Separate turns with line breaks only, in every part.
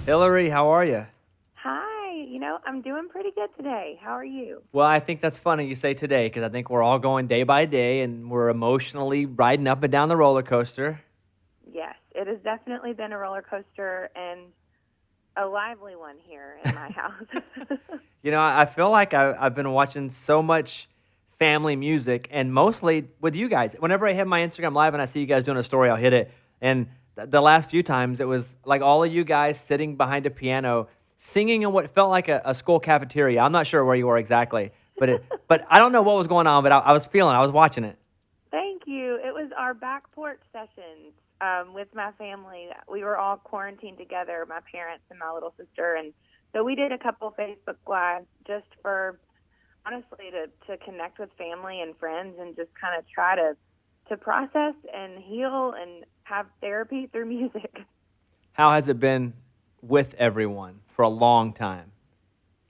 Hillary, how are you?
Hi, I'm doing pretty good today. How are you?
Well, I think that's funny you say today because I think we're all going day by day and we're emotionally riding up and down the roller coaster.
Yes, it has definitely been a roller coaster and a lively one here in my house.
I feel like I've been watching so much family music and mostly with you guys. Whenever I hit my Instagram live and I see you guys doing a story, I'll hit it. And the last few times, it was like all of you guys sitting behind a piano singing in what felt like a school cafeteria. I'm not sure where you were exactly, but I don't know what was going on, but I was watching it.
Thank you. It was our back porch sessions with my family. We were all quarantined together, my parents and my little sister. And so we did a couple Facebook Lives just for, honestly, to connect with family and friends and just kind of try to process and heal and have therapy through music.
How has it been with everyone for a long time?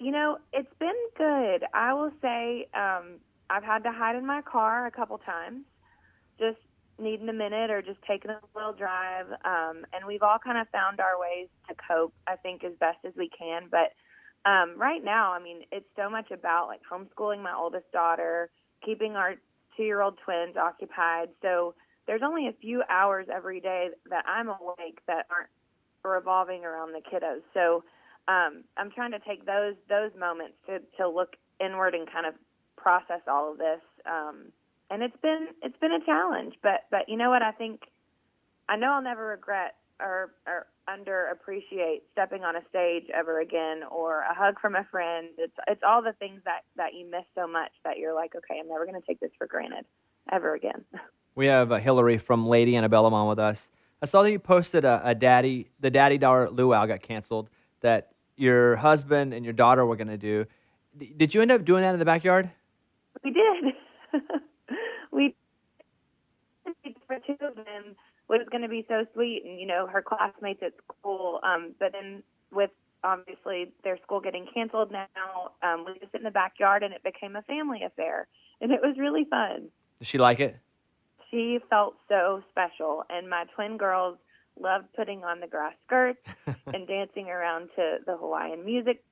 It's been good. I will say I've had to hide in my car a couple times, just needing a minute or just taking a little drive. And we've all kind of found our ways to cope, I think, as best as we can. But right now, I mean, it's so much about like homeschooling my oldest daughter, keeping our 2-year-old twins occupied. So there's only a few hours every day that I'm awake that aren't revolving around the kiddos. So I'm trying to take those moments to look inward and kind of process all of this. And it's been a challenge, but you know what? I know I'll never regret or underappreciate stepping on a stage ever again, or a hug from a friend. It's all the things that you miss so much that you're like, okay, I'm never going to take this for granted ever again.
We have Hillary from Lady Antebellum on with us. I saw that you posted the daddy daughter Luau got canceled that your husband and your daughter were going to do. Did you end up doing that in the backyard?
We did. We for two of them was going to be so sweet, and her classmates at school. But then with obviously their school getting canceled now, we just sit in the backyard, and it became a family affair, and it was really fun.
Did she like it?
She felt so special, and my twin girls loved putting on the grass skirts and dancing around to the Hawaiian music.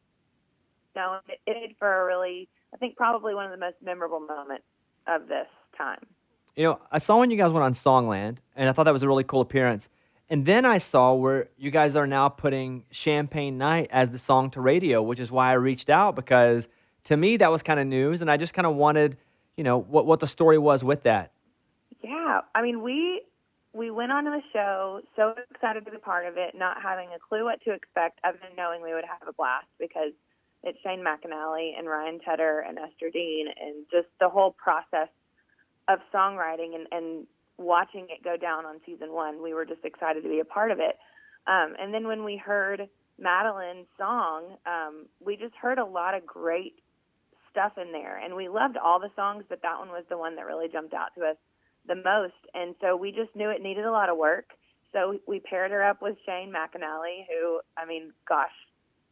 It did for a really, I think, probably one of the most memorable moments of this time.
I saw when you guys went on Songland, and I thought that was a really cool appearance. And then I saw where you guys are now putting Champagne Night as the song to radio, which is why I reached out, because to me that was kind of news, and I just kind of wanted, what the story was with that.
Yeah, I mean, we went on to the show, so excited to be part of it, not having a clue what to expect, other than knowing we would have a blast because it's Shane McAnally and Ryan Tedder and Esther Dean, and just the whole process of songwriting and watching it go down on season 1. We were just excited to be a part of it. And then when we heard Madeline's song, we just heard a lot of great stuff in there, and we loved all the songs, but that one was the one that really jumped out to us the most. And so we just knew it needed a lot of work. So we paired her up with Shane McAnally, who, I mean, gosh,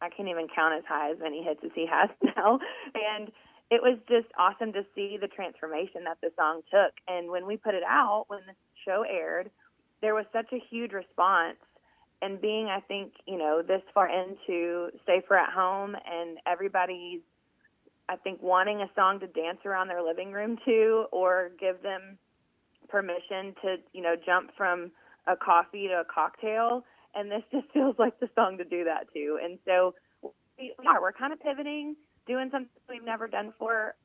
I can't even count as high as many hits as he has now. And it was just awesome to see the transformation that the song took. And when we put it out, when the show aired, there was such a huge response. And being, I think, this far into Safer at Home, and everybody's, I think, wanting a song to dance around their living room to, or give them permission to, jump from a coffee to a cocktail. And this just feels like the song to do that too. And so we're kind of pivoting, doing something we've never done before.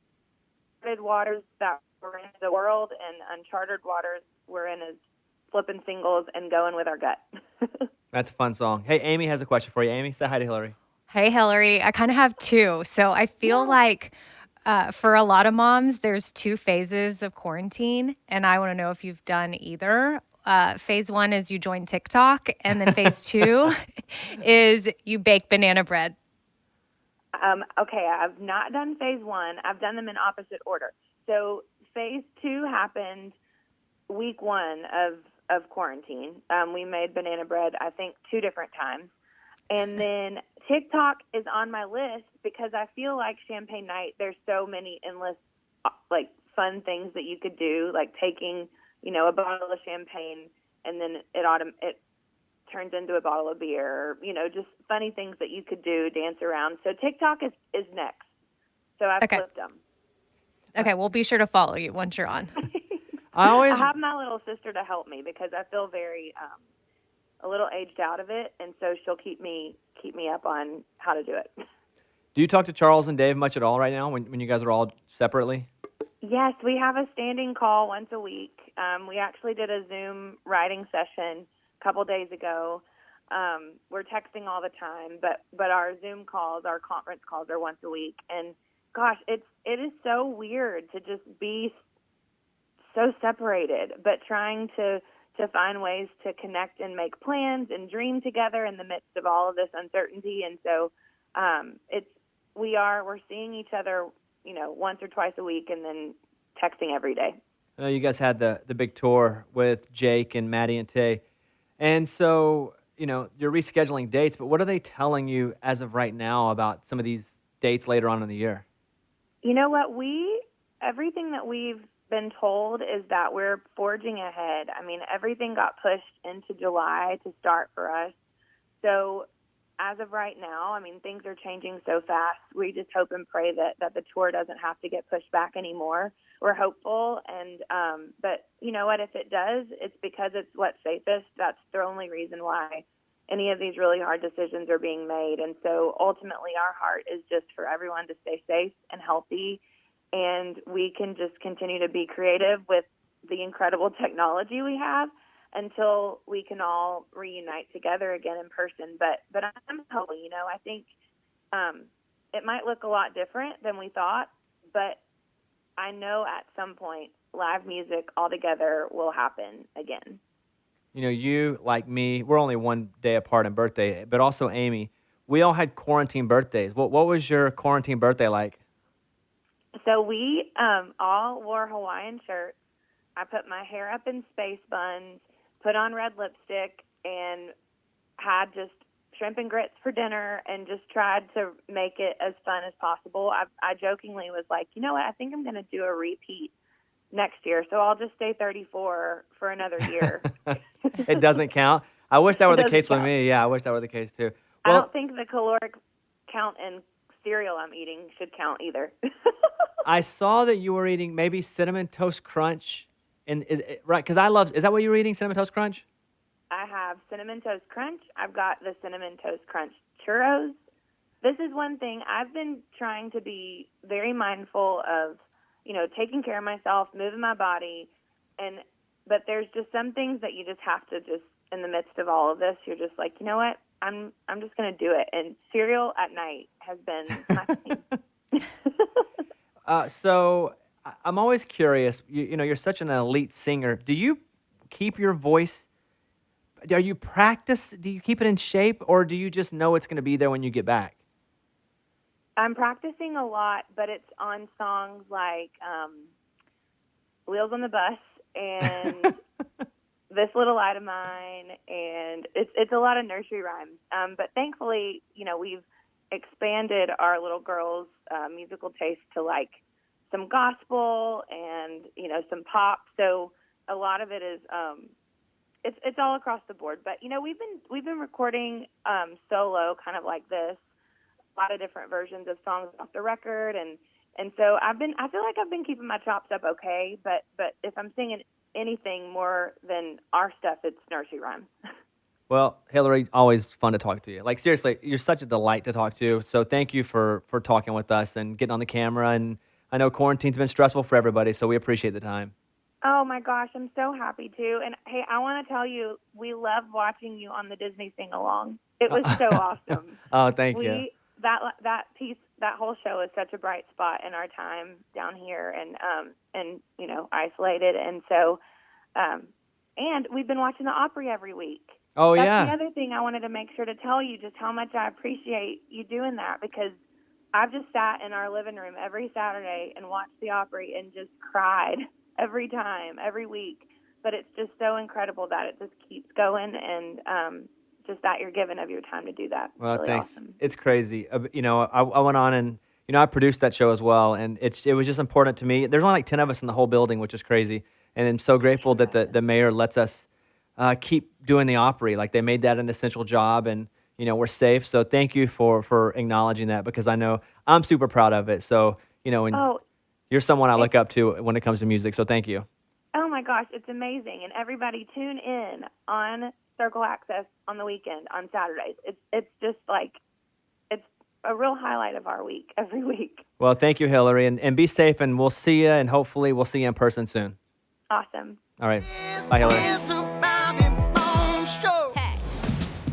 Uncharted waters that we're in the world, and uncharted waters we're in as flipping singles and going with our gut.
That's a fun song. Hey, Amy has a question for you. Amy, say hi to Hillary.
Hey, Hillary. I kind of have two. So I feel like for a lot of moms, there's 2 phases of quarantine, and I want to know if you've done either. Phase 1 is you join TikTok, and then phase 2 is you bake banana bread.
Okay, I've not done phase 1. I've done them in opposite order. So phase 2 happened week 1 of quarantine. We made banana bread, I think, 2 different times. And then TikTok is on my list because I feel like Champagne Night, there's so many endless, like, fun things that you could do, like taking, a bottle of champagne, and then it turns into a bottle of beer, or, just funny things that you could do, dance around. So TikTok is next. So I've flipped them.
Okay, we'll be sure to follow you once you're on.
I have my little sister to help me because I feel very a little aged out of it, and so she'll keep me up on how to do it.
Do you talk to Charles and Dave much at all right now when you guys are all separately?
Yes, we have a standing call once a week. We actually did a Zoom writing session a couple days ago. We're texting all the time, but our Zoom calls, our conference calls are once a week. And gosh, it is so weird to just be so separated, but trying to find ways to connect and make plans and dream together in the midst of all of this uncertainty. And so we're seeing each other, once or twice a week, and then texting every day.
I know you guys had the big tour with Jake and Maddie and Tay. And so, you're rescheduling dates, but what are they telling you as of right now about some of these dates later on in the year?
You know what? Everything that we've been told is that we're forging ahead. I mean, everything got pushed into July to start for us. So as of right now, I mean, things are changing so fast. We just hope and pray that the tour doesn't have to get pushed back anymore. We're hopeful, but you know what? If it does, it's because it's what's safest. That's the only reason why any of these really hard decisions are being made. And so ultimately our heart is just for everyone to stay safe and healthy, and we can just continue to be creative with the incredible technology we have until we can all reunite together again in person. But I'm hoping, I think it might look a lot different than we thought, but I know at some point live music all together will happen again.
You, like me, we're only one day apart in birthday, but also Amy, we all had quarantine birthdays. What was your quarantine birthday like?
So we all wore Hawaiian shirts. I put my hair up in space buns, put on red lipstick, and had just shrimp and grits for dinner, and just tried to make it as fun as possible. I jokingly was like, you know what, I think I'm going to do a repeat next year, so I'll just stay 34 for another year.
It doesn't count? I wish that were the case with me. Yeah, I wish that were the case too.
Well, I don't think the caloric count in cereal I'm eating should count either.
I saw that you were eating maybe Cinnamon Toast Crunch. And right? Because is that what you were eating, Cinnamon Toast Crunch?
I have Cinnamon Toast Crunch. I've got the Cinnamon Toast Crunch churros. This is one thing I've been trying to be very mindful of, taking care of myself, moving my body, but there's just some things that you just have to just, in the midst of all of this, you're just like, you know what, I'm just going to do it. And cereal at night has been my thing.
So I'm always curious. You're such an elite singer. Do you keep your voice? Do you keep it in shape, or do you just know it's going to be there when you get back?
I'm practicing a lot, but it's on songs like Wheels on the Bus and This Little Light of Mine, and it's a lot of nursery rhymes. But thankfully, we've expanded our little girls' musical taste to like some gospel and some pop. So a lot of it is it's all across the board. But we've been recording solo, kind of like this, a lot of different versions of songs off the record, and so I feel like I've been keeping my chops up okay. But if I'm singing anything more than our stuff, it's nursery rhymes.
Well, Hillary, always fun to talk to you. Like, seriously, you're such a delight to talk to. So thank you for talking with us and getting on the camera. And I know quarantine's been stressful for everybody, so we appreciate the time.
Oh, my gosh, I'm so happy to. And, hey, I want to tell you, we love watching you on the Disney Sing-Along. It was so awesome.
Oh, thank you.
That piece, that whole show is such a bright spot in our time down here and isolated. And so, and we've been watching the Opry every week.
Oh,
That's
yeah.
the other thing I wanted to make sure to tell you, just how much I appreciate you doing that, because I've just sat in our living room every Saturday and watched the Opry and just cried every time, every week. But it's just so incredible that it just keeps going, and just that you're giving of your time to do that.
Well,
really
thanks.
Awesome.
It's crazy. I went on and, I produced that show as well, and it was just important to me. There's only like 10 of us in the whole building, which is crazy. And I'm so grateful that the mayor lets us keep doing the Opry. Like they made that an essential job, and we're safe. So thank you for acknowledging that, because I know I'm super proud of it. So and you're someone I look up to when it comes to music. So thank you.
Oh my gosh, it's amazing. And everybody tune in on Circle Access on the weekend on Saturdays. It's just like, it's a real highlight of our week every week.
Well, thank you, Hillary, and be safe, and we'll see you, and hopefully we'll see you in person soon.
Awesome.
All right. Bye, Hillary.